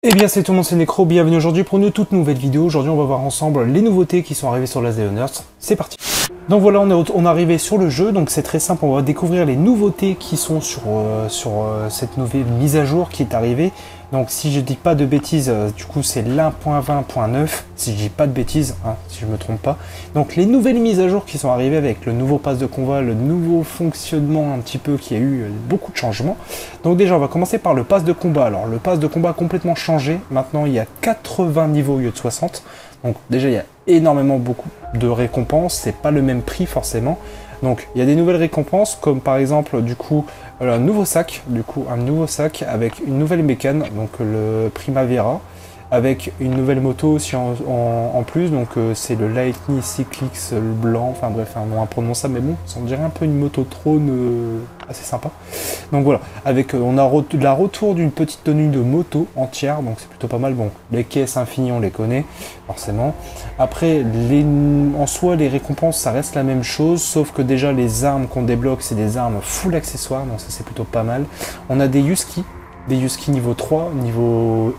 Eh bien c'est tout le monde, c'est Necro, bienvenue aujourd'hui pour une toute nouvelle vidéo. Aujourd'hui on va voir ensemble les nouveautés qui sont arrivées sur Last Day on Earth. C'est parti. Donc voilà, on est arrivé sur le jeu, donc c'est très simple, on va découvrir les nouveautés qui sont sur cette nouvelle mise à jour qui est arrivée. Donc si je dis pas de bêtises, du coup c'est l'1.20.9, si je dis pas de bêtises, hein, si je me trompe pas. Donc les nouvelles mises à jour qui sont arrivées avec le nouveau pass de combat, le nouveau fonctionnement un petit peu qui a eu beaucoup de changements. Donc déjà on va commencer par le pass de combat. Alors le pass de combat a complètement changé, maintenant il y a 80 niveaux au lieu de 60. Donc déjà il y a énormément beaucoup de récompenses, c'est pas le même prix forcément. Donc il y a des nouvelles récompenses comme par exemple du coup un nouveau sac, avec une nouvelle bécane, donc le Primavera, avec une nouvelle moto aussi en plus, donc c'est le Lightning Cyclix le blanc, enfin bref un nom imprononçable mais bon, ça on dirait un peu une moto trône assez sympa. Donc voilà, avec on a la retour d'une petite tenue de moto entière, donc c'est plutôt pas mal. Bon, les caisses infinies on les connaît forcément. Après en soi les récompenses ça reste la même chose, sauf que déjà les armes qu'on débloque c'est des armes full accessoires, donc ça c'est plutôt pas mal. On a des Husky niveau 3, niveau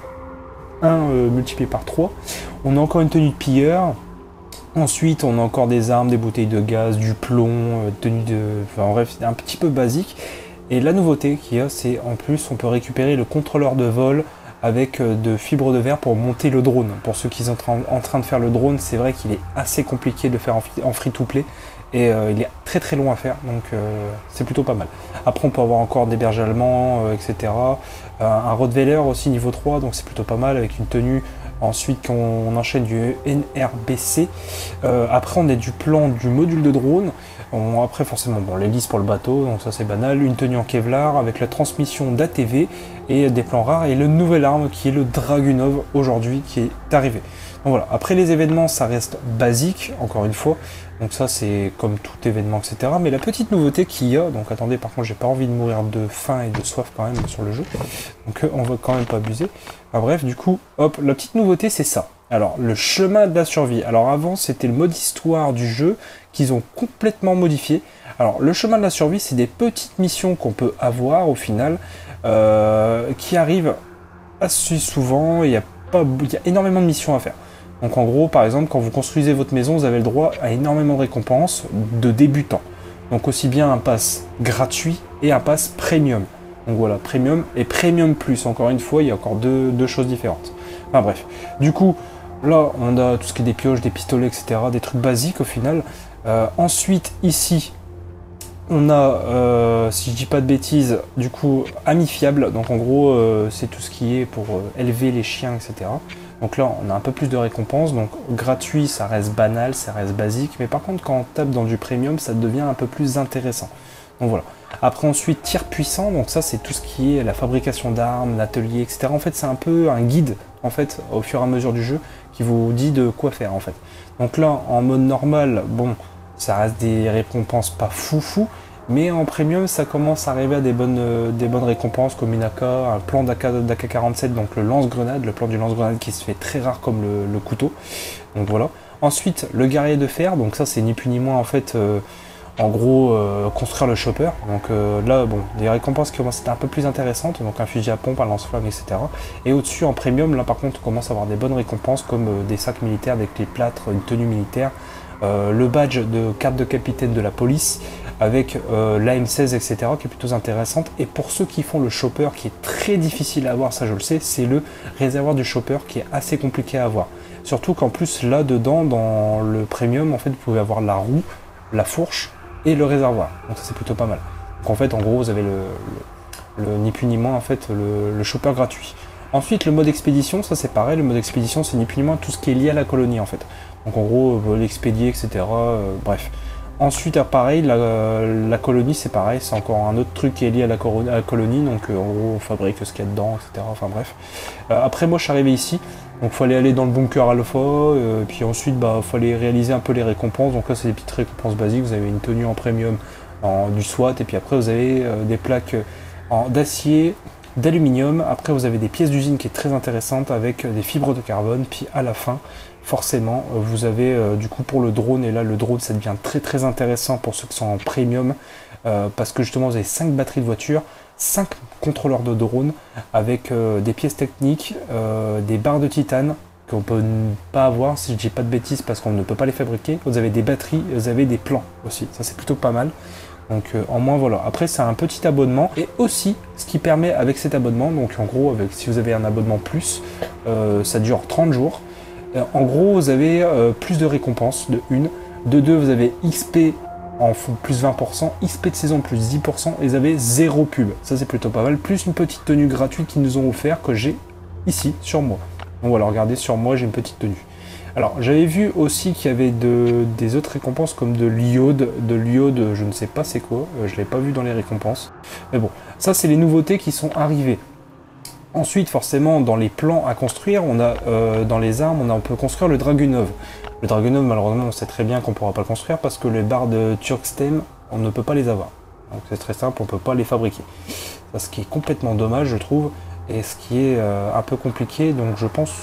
1 multiplié par 3. On a encore une tenue de pilleur. Ensuite, on a encore des armes, des bouteilles de gaz, du plomb, tenue de... Enfin, en bref, c'est un petit peu basique. Et la nouveauté qu'il y a, c'est en plus, on peut récupérer le contrôleur de vol avec de fibres de verre pour monter le drone. Pour ceux qui sont en train de faire le drone, c'est vrai qu'il est assez compliqué de le faire en free-to-play. Et il est très très long à faire, donc c'est plutôt pas mal. Après, on peut avoir encore des bergers allemands, etc. Un Rottweiler aussi niveau 3, donc c'est plutôt pas mal, avec une tenue. Ensuite, on enchaîne du NRBC. Après, on a du plan du module de drone. Après, forcément, bon, l'hélice pour le bateau, donc ça c'est banal. Une tenue en Kevlar avec la transmission d'ATV et des plans rares. Et le nouvel arme qui est le Dragunov aujourd'hui qui est arrivé. Donc voilà, après les événements, ça reste basique, encore une fois. Donc ça, c'est comme tout événement, etc. Mais la petite nouveauté qu'il y a, donc attendez, par contre, j'ai pas envie de mourir de faim et de soif quand même sur le jeu. Donc on va quand même pas abuser. Enfin, bref, du coup, hop, la petite nouveauté, c'est ça. Alors, le chemin de la survie. Alors avant, c'était le mode histoire du jeu qu'ils ont complètement modifié. Alors, le chemin de la survie, c'est des petites missions qu'on peut avoir au final, qui arrivent assez souvent. Il y a énormément de missions à faire. Donc en gros, par exemple, quand vous construisez votre maison, vous avez le droit à énormément de récompenses de débutants. Donc aussi bien un pass gratuit et un pass premium. Donc voilà, premium et premium plus. Encore une fois, il y a encore deux choses différentes. Enfin bref. Du coup, là, on a tout ce qui est des pioches, des pistolets, etc. Des trucs basiques au final. Ensuite, ici, on a, si je dis pas de bêtises, du coup, ami fiable. Donc en gros, c'est tout ce qui est pour élever les chiens, etc. Donc là, on a un peu plus de récompenses. Donc gratuit, ça reste banal, ça reste basique. Mais par contre, quand on tape dans du premium, ça devient un peu plus intéressant. Donc voilà. Après ensuite, tir puissant. Donc ça, c'est tout ce qui est la fabrication d'armes, l'atelier, etc. En fait, c'est un peu un guide, en fait, au fur et à mesure du jeu, qui vous dit de quoi faire, en fait. Donc là, en mode normal, bon, ça reste des récompenses pas foufou. Mais en premium, ça commence à arriver à des bonnes récompenses comme une AK, un plan d'AK-47, donc le lance-grenade, le plan du lance-grenade qui se fait très rare comme le couteau. Donc voilà. Ensuite, le guerrier de fer, donc ça c'est ni plus ni moins en fait, en gros, construire le chopper. Donc là, bon, des récompenses qui commencent à être un peu plus intéressantes, donc un fusil à pompe, un lance-flamme, etc. Et au-dessus, en premium, là par contre, on commence à avoir des bonnes récompenses comme des sacs militaires avec les plâtres, une tenue militaire, le badge de carte de capitaine de la police, avec l'AM16, etc., qui est plutôt intéressante. Et pour ceux qui font le chopper, qui est très difficile à avoir, ça je le sais, c'est le réservoir du chopper qui est assez compliqué à avoir. Surtout qu'en plus, là-dedans, dans le premium, en fait, vous pouvez avoir la roue, la fourche et le réservoir. Donc ça, c'est plutôt pas mal. Donc en fait, en gros, vous avez le ni plus ni moins, en fait, le chopper gratuit. Ensuite, le mode expédition, ça c'est pareil. Le mode expédition, c'est ni plus ni moins tout ce qui est lié à la colonie, en fait. Donc en gros, l'expédier, etc., bref. Ensuite, pareil, la colonie, c'est pareil, c'est encore un autre truc qui est lié à la colonie, donc en gros, on fabrique ce qu'il y a dedans, etc. Enfin bref. Après, moi, je suis arrivé ici, donc il fallait aller dans le bunker alpha, puis ensuite, il fallait réaliser un peu les récompenses. Donc là, c'est des petites récompenses basiques. Vous avez une tenue en premium du SWAT, et puis après, vous avez des plaques d'acier, d'aluminium. Après, vous avez des pièces d'usine qui est très intéressante avec des fibres de carbone, puis à la fin, forcément, vous avez du coup pour le drone, et là le drone ça devient très très intéressant pour ceux qui sont en premium, parce que justement vous avez 5 batteries de voiture, 5 contrôleurs de drone avec des pièces techniques, des barres de titane qu'on peut pas avoir si je dis pas de bêtises parce qu'on ne peut pas les fabriquer. Vous avez des batteries, vous avez des plans aussi, ça c'est plutôt pas mal. Donc en moins voilà, après c'est un petit abonnement et aussi ce qui permet avec cet abonnement, donc en gros avec, si vous avez un abonnement plus, ça dure 30 jours. En gros vous avez plus de récompenses de 1, de 2 vous avez XP en plus 20%, XP de saison plus 10% et vous avez 0 pub, ça c'est plutôt pas mal, plus une petite tenue gratuite qu'ils nous ont offert que j'ai ici sur moi. Donc voilà, regardez sur moi j'ai une petite tenue. Alors, j'avais vu aussi qu'il y avait des autres récompenses comme de l'iode. De l'iode, je ne sais pas c'est quoi, je ne l'ai pas vu dans les récompenses. Mais bon, ça c'est les nouveautés qui sont arrivées. Ensuite, forcément, dans les plans à construire, on a dans les armes, on peut construire le Dragunov. Le Dragunov, malheureusement, on sait très bien qu'on ne pourra pas le construire parce que les barres de Turkstem, on ne peut pas les avoir. Donc c'est très simple, on ne peut pas les fabriquer. Ça, ce qui est complètement dommage, je trouve, et ce qui est un peu compliqué, donc je pense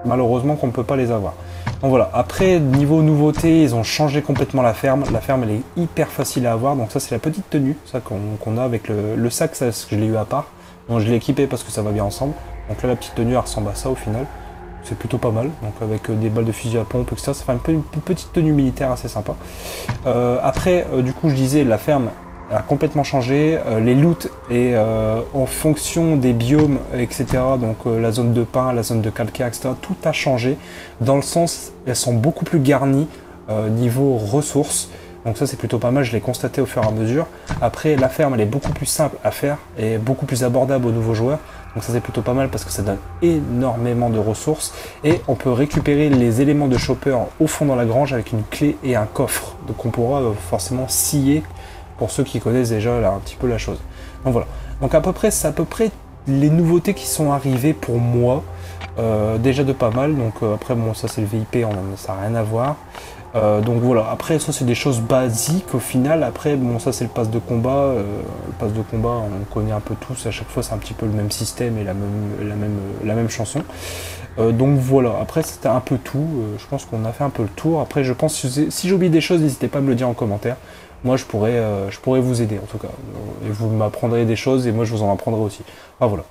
malheureusement qu'on ne peut pas les avoir. Donc voilà, après niveau nouveauté, ils ont changé complètement la ferme. La ferme elle est hyper facile à avoir, donc ça c'est la petite tenue ça qu'on a avec le sac, ça je l'ai eu à part. Donc je l'ai équipé parce que ça va bien ensemble. Donc là la petite tenue elle ressemble à ça au final. C'est plutôt pas mal, donc avec des balles de fusil à pompe, etc. Ça fait une petite tenue militaire assez sympa. Après, du coup je disais, la ferme a complètement changé, les loots et en fonction des biomes, etc. Donc la zone de pin, la zone de calcaire, etc. Tout a changé dans le sens, elles sont beaucoup plus garnies niveau ressources. Donc ça c'est plutôt pas mal, je l'ai constaté au fur et à mesure. Après la ferme elle est beaucoup plus simple à faire et beaucoup plus abordable aux nouveaux joueurs. Donc ça c'est plutôt pas mal parce que ça donne énormément de ressources. Et on peut récupérer les éléments de chopper au fond dans la grange avec une clé et un coffre. Donc on pourra forcément scier pour ceux qui connaissent déjà là, un petit peu la chose. Donc voilà. Donc à peu près, c'est à peu près les nouveautés qui sont arrivées pour moi. Déjà de pas mal. Donc après bon ça c'est le VIP, ça n'a rien à voir. Donc voilà, après ça c'est des choses basiques au final. Après bon ça c'est le pass de combat. Le pass de combat on connaît un peu tous, à chaque fois c'est un petit peu le même système et la même chanson. Donc voilà, après c'était un peu tout. Je pense qu'on a fait un peu le tour. Après je pense si j'oublie des choses, n'hésitez pas à me le dire en commentaire. Moi je pourrais vous aider en tout cas. Et vous m'apprendrez des choses et moi je vous en apprendrai aussi. Ah voilà.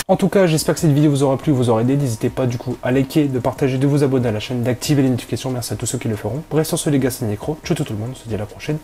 En tout cas, j'espère que cette vidéo vous aura plu, vous aura aidé. N'hésitez pas du coup à liker, de partager, de vous abonner à la chaîne, d'activer les notifications. Merci à tous ceux qui le feront. Bref, sur ce les gars, c'est Necro. Ciao tout le monde, on se dit à la prochaine.